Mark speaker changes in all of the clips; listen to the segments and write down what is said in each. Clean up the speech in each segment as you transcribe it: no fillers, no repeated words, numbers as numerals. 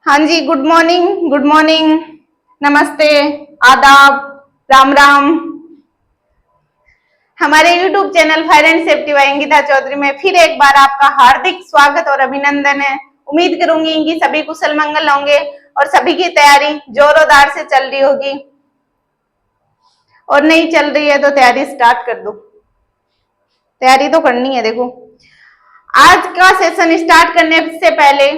Speaker 1: हाँ जी, good morning, good morning, नमस्ते, आदाब, राम राम। हमारे YouTube channel fire and safety by Ankita Chaudhary में फिर एक बार आपका हार्दिक स्वागत और अभिनंदन है। उम्मीद करूंगी कि सभी कुशल मंगल होंगे और सभी की तैयारी जोरोदार से चल रही होगी, और नहीं चल रही है तो तैयारी स्टार्ट कर दो। तैयारी तो करनी है। देखो, आज का सेशन स्टार्ट करने से पहले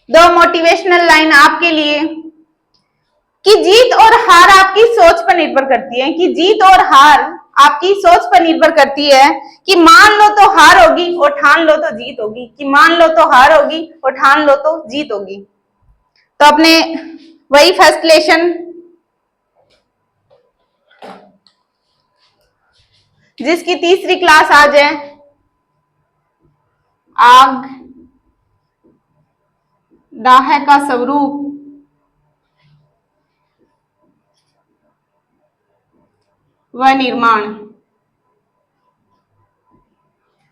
Speaker 1: दो मोटिवेशनल लाइन आपके लिए कि जीत और हार आपकी सोच पर निर्भर करती है। कि जीत और हार आपकी सोच पर निर्भर करती है। कि मान लो तो हार होगी और ठान लो तो जीत होगी। कि मान लो तो हार होगी और ठान लो तो जीत होगी। तो अपने वही फर्स्ट लेसन, जिसकी तीसरी क्लास आज है, आग दाह का स्वरूप व निर्माण,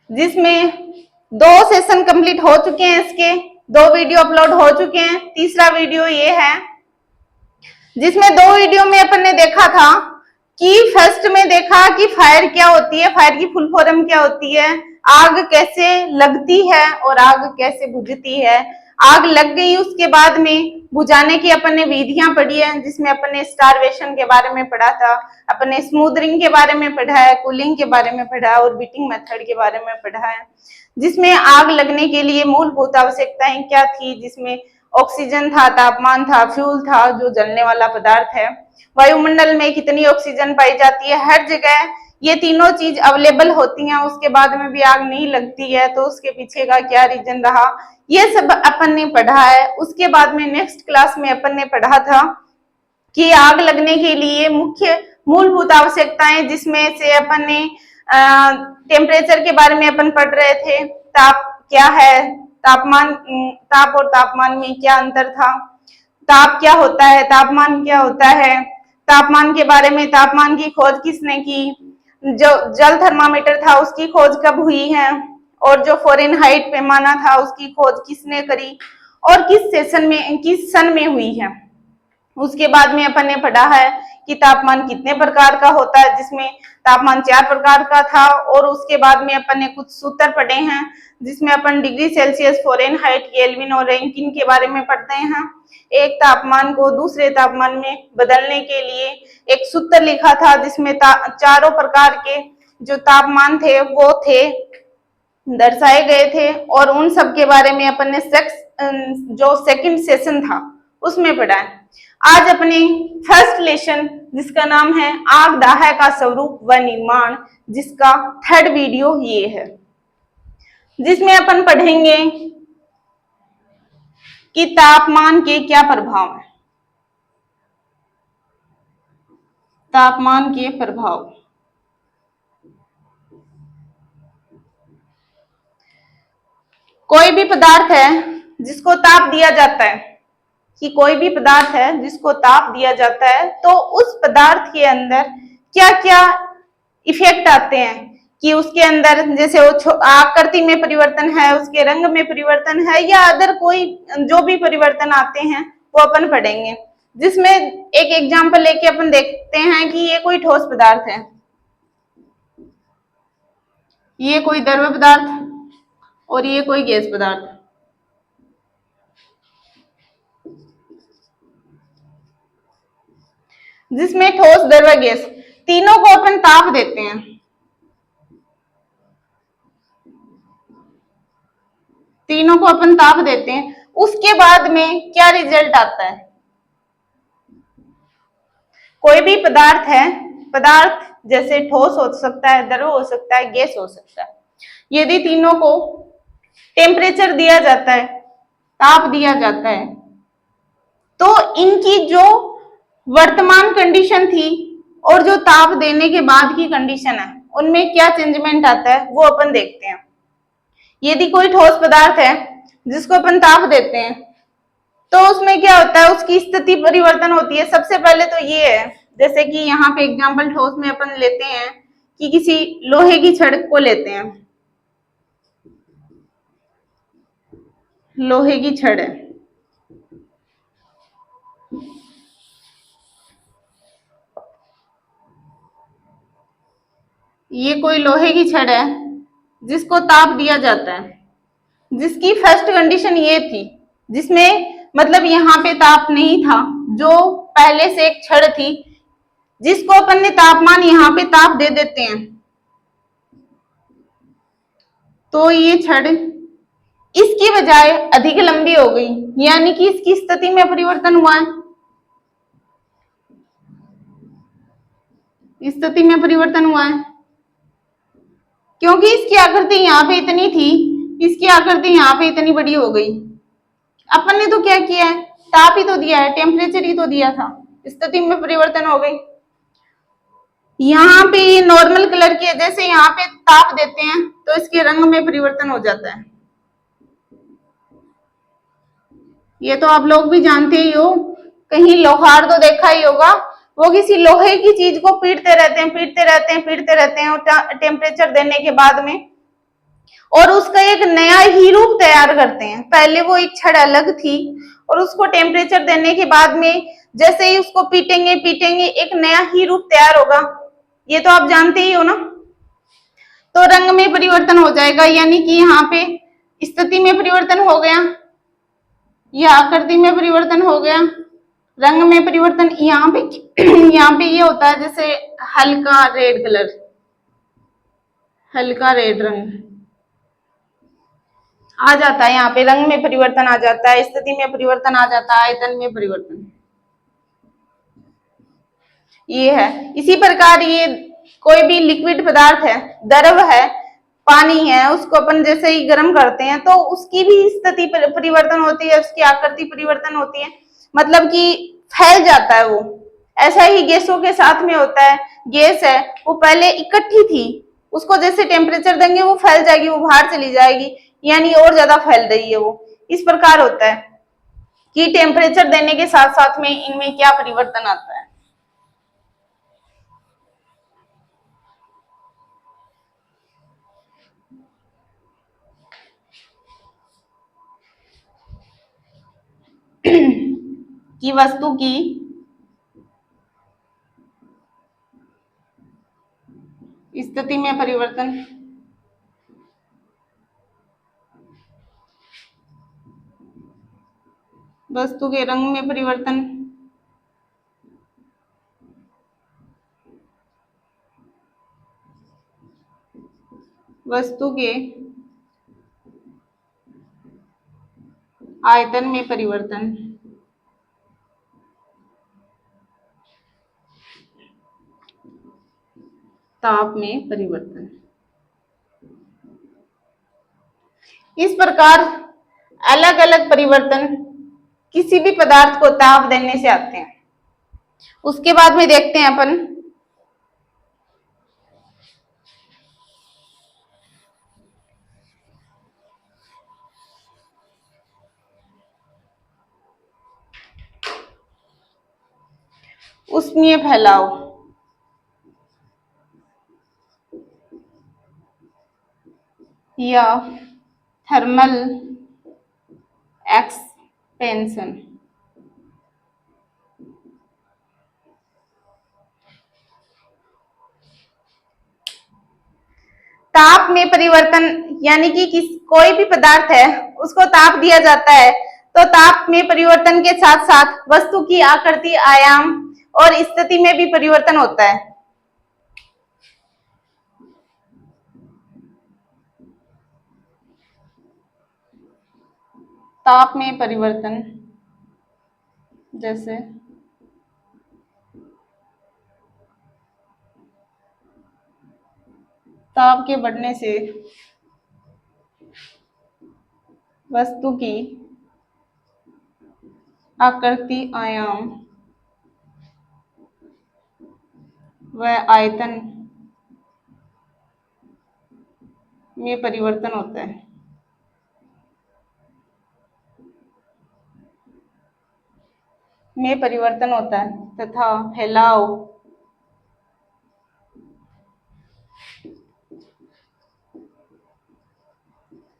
Speaker 1: जिसमें दो सेशन कंप्लीट हो चुके हैं। इसके दो वीडियो अपलोड हो चुके हैं। तीसरा वीडियो ये है, जिसमें दो वीडियो में अपन ने देखा था कि फर्स्ट में देखा कि फायर क्या होती है, फायर की फुल फॉर्म क्या होती है, आग कैसे लगती है और आग कैसे बुझती है। आग लग गई, उसके बाद में बुझाने की अपन ने विधियां पढ़ी है, जिसमें अपन ने स्टारवेशन के बारे में पढ़ा था, अपन ने स्मूदरिंग के बारे में पढ़ा है, कूलिंग के बारे में पढ़ा है और बीटिंग मेथड के बारे में पढ़ा है। जिसमें आग लगने के लिए मूलभूत आवश्यकताएं क्या थी, जिसमें ऑक्सीजन था, तापमान था, फ्यूल था जो जलने वाला पदार्थ है, वायुमंडल में कितनी ऑक्सीजन पाई जाती है, हर जगह ये तीनों चीज अवेलेबल होती हैं, उसके बाद में भी आग नहीं लगती है तो उसके पीछे का क्या रीजन रहा, ये सब अपन ने पढ़ा है। उसके बाद में नेक्स्ट क्लास में अपन ने पढ़ा था कि आग लगने के लिए मुख्य मूलभूत आवश्यकताएं, जिसमें से अपन ने टेम्परेचर के बारे में अपन पढ़ रहे थे। ताप क्या है, तापमान, ताप और तापमान में क्या अंतर था, ताप क्या होता है, तापमान क्या होता है, तापमान के बारे में तापमान की खोज किसने की, जो जल थर्मामीटर था उसकी खोज कब हुई है, और जो फ़ारेनहाइट पैमाना था उसकी खोज किसने करी और किस सन में हुई है। उसके बाद में अपन ने पढ़ा है कि तापमान कितने प्रकार का होता है, जिसमें तापमान 4 प्रकार का था। और उसके बाद में अपन ने कुछ सूत्र पढ़े हैं, जिसमें अपन डिग्री सेल्सियस, फ़ारेनहाइट, केल्विन और रैंकिन के बारे में पढ़ते हैं। एक तापमान को दूसरे तापमान में बदलने के लिए एक सूत्र लिखा था, जिसमें चारों प्रकार के जो तापमान थे वो थे दर्शाए गए थे, और उन सब के बारे में अपन ने जो सेकंड सेशन था उसमें पढ़ा है। आज अपने फर्स्ट लेसन, जिसका नाम है आग दाह का स्वरूप व निर्माण, जिसका थर्ड वीडियो ये है, जिसमें अपन पढ़ेंगे कि तापमान के क्या प्रभाव है। तापमान के प्रभाव, कोई भी पदार्थ है जिसको ताप दिया जाता है, कि कोई भी पदार्थ है जिसको ताप दिया जाता है, तो उस पदार्थ के अंदर क्या क्या इफेक्ट आते हैं। कि उसके अंदर जैसे वो आकृति में परिवर्तन है, उसके रंग में परिवर्तन है, या अदर कोई जो भी परिवर्तन आते हैं वो अपन पढ़ेंगे। जिसमें एक एग्जांपल लेके अपन देखते हैं कि ये कोई ठोस पदार्थ है, ये कोई द्रव पदार्थ और ये कोई गैस पदार्थ। जिसमें ठोस, द्रव, गैस तीनों को अपन ताप देते हैं। तीनों को अपन ताप देते हैं, उसके बाद में क्या रिजल्ट आता है। कोई भी पदार्थ है, पदार्थ जैसे ठोस हो सकता है, द्रव हो सकता है, गैस हो सकता है। यदि तीनों को टेम्परेचर दिया जाता है, ताप दिया जाता है, तो इनकी जो वर्तमान कंडीशन थी और जो ताप देने के बाद की कंडीशन है, उनमें क्या चेंजमेंट आता है वो अपन देखते हैं। यदि कोई ठोस पदार्थ है जिसको अपन ताप देते हैं, तो उसमें क्या होता है, उसकी स्थिति परिवर्तन होती है। सबसे पहले तो ये है, जैसे कि यहाँ पे एग्जांपल ठोस में अपन लेते हैं कि किसी लोहे की छड़ को लेते हैं, लोहे की छड़ है, ये कोई लोहे की छड़ है जिसको ताप दिया जाता है, जिसकी फर्स्ट कंडीशन ये थी, जिसमें मतलब यहाँ पे ताप नहीं था, जो पहले से एक छड़ थी जिसको अपन ने तापमान यहाँ पे ताप दे देते हैं, तो ये छड़ इसकी बजाय अधिक लंबी हो गई, यानी कि इसकी स्थिति में परिवर्तन हुआ है। स्थिति में परिवर्तन हुआ है क्योंकि इसकी आकृति यहाँ पे इतनी थी, इसकी आकृति यहाँ पे इतनी बड़ी हो गई। अपन ने तो क्या किया है, ताप ही तो दिया है, टेम्परेचर ही तो दिया था, स्थिति में परिवर्तन हो गई। यहाँ पे ये नॉर्मल कलर की वजह से यहाँ पे ताप देते हैं तो इसके रंग में परिवर्तन हो जाता है। ये तो आप लोग भी जानते ही हो, कहीं लोहार तो देखा ही होगा, वो किसी लोहे की चीज को पीटते रहते हैं, पीटते रहते हैं, पीटते रहते हैं, और टेम्परेचर देने के बाद में और उसका एक नया ही रूप तैयार करते हैं। पहले वो एक छड़ अलग थी और उसको टेम्परेचर देने के बाद में जैसे ही उसको पीटेंगे पीटेंगे एक नया ही रूप तैयार होगा, ये तो आप जानते ही हो ना। तो रंग में परिवर्तन हो जाएगा, यानी कि यहाँ पे स्थिति में परिवर्तन हो गया या आकृति में परिवर्तन हो गया, रंग में परिवर्तन यहाँ पे यहाँ पे ये होता है जैसे हल्का रेड कलर, हल्का रेड रंग आ जाता है, यहाँ पे रंग में परिवर्तन आ जाता है, स्थिति में परिवर्तन आ जाता है, आयतन में परिवर्तन ये है। इसी प्रकार ये कोई भी लिक्विड पदार्थ है, द्रव है, पानी है, उसको अपन जैसे ही गर्म करते हैं तो उसकी भी स्थिति परिवर्तन होती है, उसकी आकृति परिवर्तन होती है, मतलब कि फैल जाता है वो। ऐसा ही गैसों के साथ में होता है, गैस है वो पहले इकट्ठी थी, उसको जैसे टेम्परेचर देंगे वो फैल जाएगी, वो बाहर चली जाएगी, यानी और ज्यादा फैल रही है वो। इस प्रकार होता है कि टेम्परेचर देने के साथ साथ में इनमें क्या परिवर्तन आता है। कि वस्तु की स्थिति में परिवर्तन, वस्तु के रंग में परिवर्तन, वस्तु के आयतन में परिवर्तन, ताप में परिवर्तन। इस प्रकार अलग अलग परिवर्तन किसी भी पदार्थ को ताप देने से आते हैं। उसके बाद में देखते हैं अपन उष्मीय फैलाव। या थर्मल एक्सपेंशन। ताप में परिवर्तन यानी कि कोई भी पदार्थ है उसको ताप दिया जाता है तो ताप में परिवर्तन के साथ साथ वस्तु की आकृति, आयाम और स्थिति में भी परिवर्तन होता है। ताप में परिवर्तन जैसे ताप के बढ़ने से वस्तु की आकृति, आयाम व आयतन में परिवर्तन होता है। में परिवर्तन होता है तथा फैलाव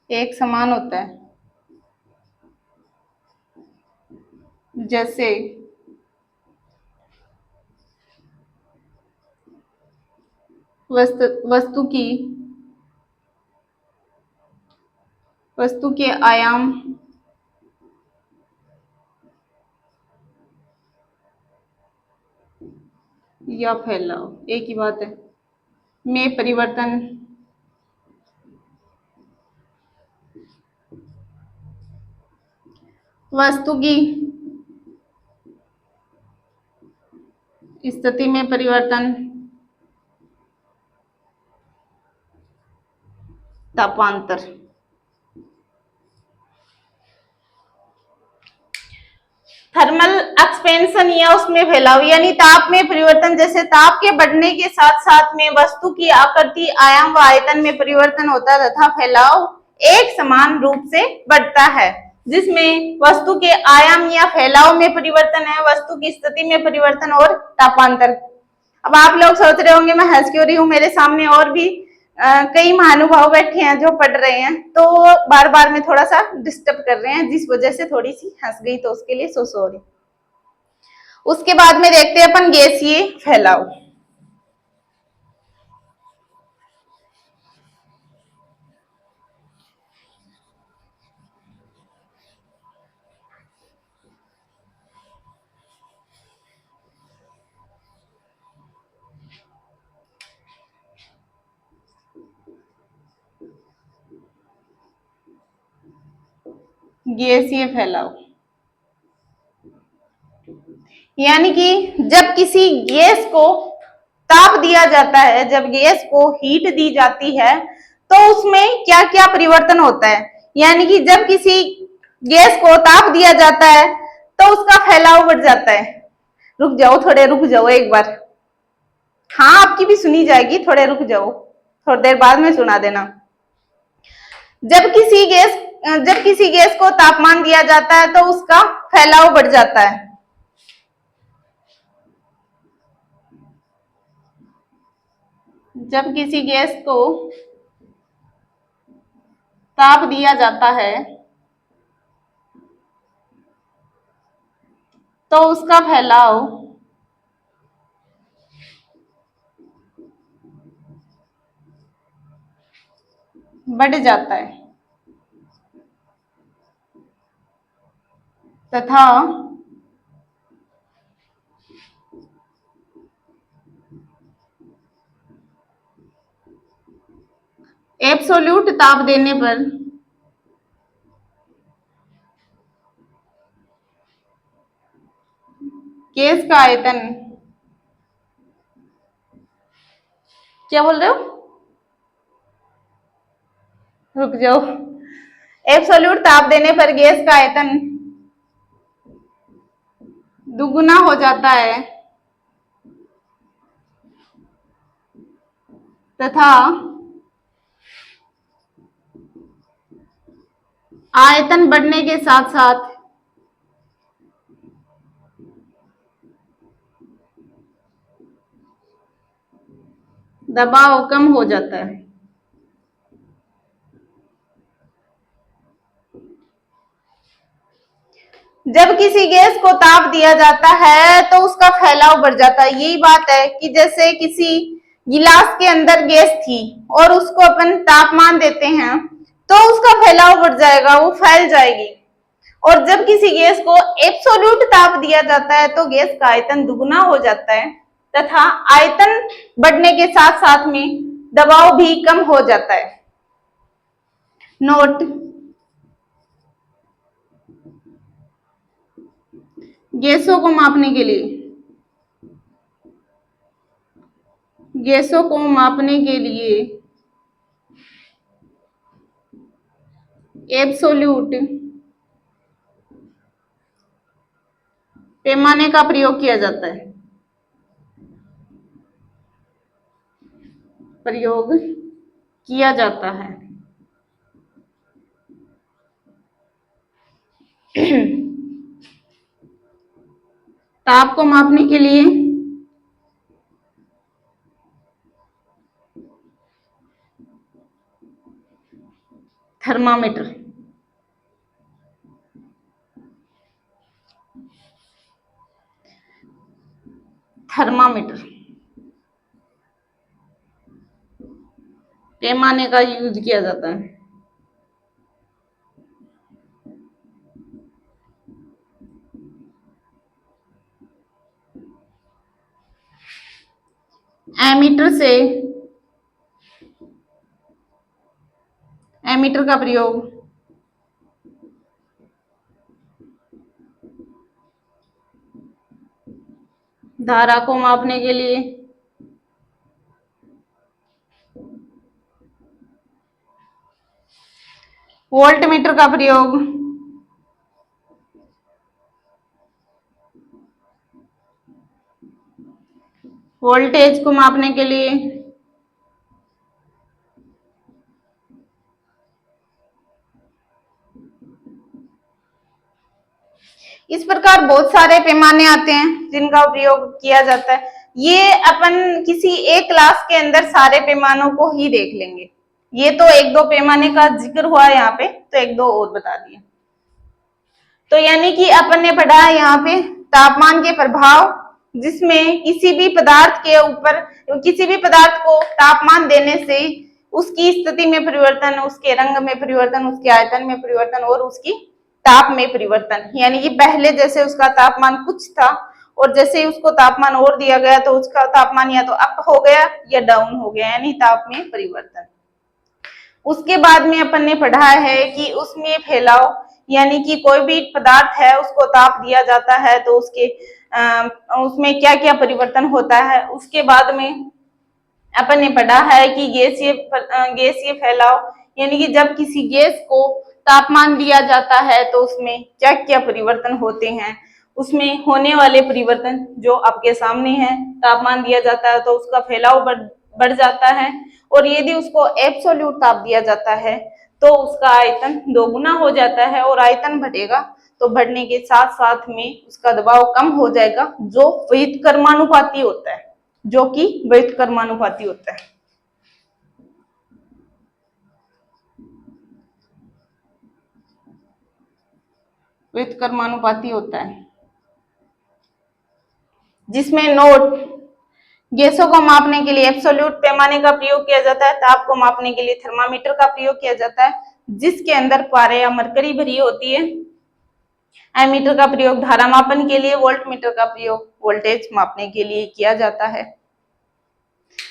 Speaker 1: एक समान होता है। जैसे वस्तु वस्तु के आयाम या फैलाव, एक ही बात है, में परिवर्तन वस्तु की स्थिति में परिवर्तन, तापांतर। थर्मल एक्सपेंशन या उसमें फैलाव यानी ताप में परिवर्तन, जैसे ताप के बढ़ने के साथ साथ में वस्तु की आकृति, आयाम व आयतन में परिवर्तन होता है तथा फैलाव एक समान रूप से बढ़ता है। जिसमें वस्तु के आयाम या फैलाव में परिवर्तन है, वस्तु की स्थिति में परिवर्तन और तापांतर। अब आप लोग सोच रहे होंगे मैं हंस क्यों रही हूँ, मेरे सामने और भी कई महानुभाव बैठे हैं जो पढ़ रहे हैं, तो बार बार में थोड़ा सा डिस्टर्ब कर रहे हैं, जिस वजह से थोड़ी सी हंस गई, तो उसके लिए सो सॉरी। उसके बाद में देखते हैं अपन गैसीय फैलाव। गैसीय फैलाव यानी कि जब किसी गैस को ताप दिया जाता है, जब गैस को हीट दी जाती है, तो उसमें क्या क्या परिवर्तन होता है। यानी कि जब किसी गैस को ताप दिया जाता है तो उसका फैलाव बढ़ जाता है। रुक जाओ, थोड़े रुक जाओ एक बार, हाँ आपकी भी सुनी जाएगी, थोड़े रुक जाओ, थोड़ी देर बाद में सुना देना। जब किसी गैस को तापमान दिया जाता है तो उसका फैलाव बढ़ जाता है। जब किसी गैस को ताप दिया जाता है तो उसका फैलाव बढ़ जाता है तथा एब्सोल्यूट ताप देने पर गैस का आयतन, क्या बोल रहे हो, रुक जाओ, एब्सोल्यूट ताप देने पर गैस का आयतन दुगुना हो जाता है तथा आयतन बढ़ने के साथ साथ दबाव कम हो जाता है। जब किसी गैस को ताप दिया जाता है तो उसका फैलाव बढ़ जाता है। यही बात है कि जैसे किसी गिलास के अंदर गैस थी और उसको अपन तापमान देते हैं तो उसका फैलाव बढ़ जाएगा, वो फैल जाएगी। और जब किसी गैस को एब्सोल्यूट ताप दिया जाता है तो गैस का आयतन दुगुना हो जाता है तथा आयतन बढ़ने के साथ साथ में दबाव भी कम हो जाता है। नोट, गैसों को मापने के लिए एब्सोल्यूट पैमाने का प्रयोग किया जाता है। प्रयोग किया जाता है। ताप को मापने के लिए थर्मामीटर, थर्मामीटर पैमाने का यूज किया जाता है। एमीटर का प्रयोग धारा को मापने के लिए, वोल्टमीटर का प्रयोग वोल्टेज को मापने के लिए, इस प्रकार बहुत सारे पैमाने आते हैं जिनका उपयोग किया जाता है। ये अपन किसी एक क्लास के अंदर सारे पैमानों को ही देख लेंगे। ये तो एक दो पैमाने का जिक्र हुआ है यहाँ पे, तो एक दो और बता दिए। तो यानी कि अपन ने पढ़ा है यहाँ पे तापमान के प्रभाव, जिसमें किसी भी पदार्थ के ऊपर, किसी भी पदार्थ को तापमान देने से उसकी स्थिति में परिवर्तन, उसके रंग में परिवर्तन, उसके आयतन में परिवर्तन और उसकी ताप में परिवर्तन। यानी कि पहले जैसे उसका तापमान कुछ था और जैसे ही उसको तापमान और दिया गया तो उसका तापमान या तो अप हो गया या डाउन हो गया, यानी ताप में परिवर्तन। उसके बाद में अपन ने पढ़ा है कि उसमें फैलाव, यानी कि कोई भी पदार्थ है उसको ताप दिया जाता है तो उसमें क्या क्या परिवर्तन होता है। उसके बाद में अपन ने पढ़ा है कि गैसीय फैलाव, यानी कि जब किसी गैस को तापमान दिया जाता है तो उसमें क्या क्या परिवर्तन होते हैं। उसमें होने वाले परिवर्तन जो आपके सामने है, तापमान दिया जाता है तो उसका फैलाव बढ़ जाता है, और यदि उसको एब्सोल्यूट ताप दिया जाता है तो उसका आयतन दोगुना हो जाता है, और आयतन बढ़ेगा तो बढ़ने के साथ साथ में उसका दबाव कम हो जाएगा, जो व्युत्क्रमानुपाती होता है, जो कि व्युत्क्रमानुपाती होता है। व्युत्क्रमानुपाती होता है, जिसमें नोट गैसों को मापने के लिए एब्सोल्यूट पैमाने का प्रयोग किया जाता है, ताप को मापने के लिए थर्मामीटर का प्रयोग किया जाता है जिसके अंदर पारे या मरकरी भरी होती है। एमीटर का प्रयोग धारा मापन के लिए, वोल्टमीटर का प्रयोग वोल्टेज मापने के लिए किया जाता है।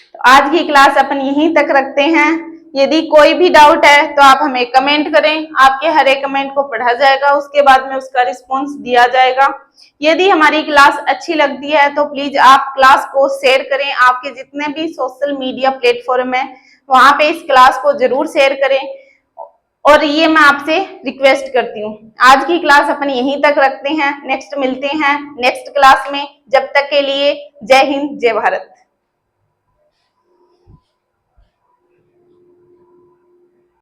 Speaker 1: तो आज की क्लास अपन यहीं तक रखते हैं। यदि कोई भी डाउट है तो आप हमें कमेंट करें, आपके हर एक कमेंट को पढ़ा जाएगा, उसके बाद में उसका रिस्पॉन्स दिया जाएगा। यदि हमारी क्लास अच्छी लगती है तो प्लीज आप क्लास को शेयर करें, आपके जितने भी सोशल मीडिया प्लेटफॉर्म है वहां पे इस क्लास को जरूर शेयर करें, और ये मैं आपसे रिक्वेस्ट करती हूँ। आज की क्लास अपन यहीं तक रखते हैं, नेक्स्ट मिलते हैं नेक्स्ट क्लास में। जब तक के लिए जय हिंद, जय भारत।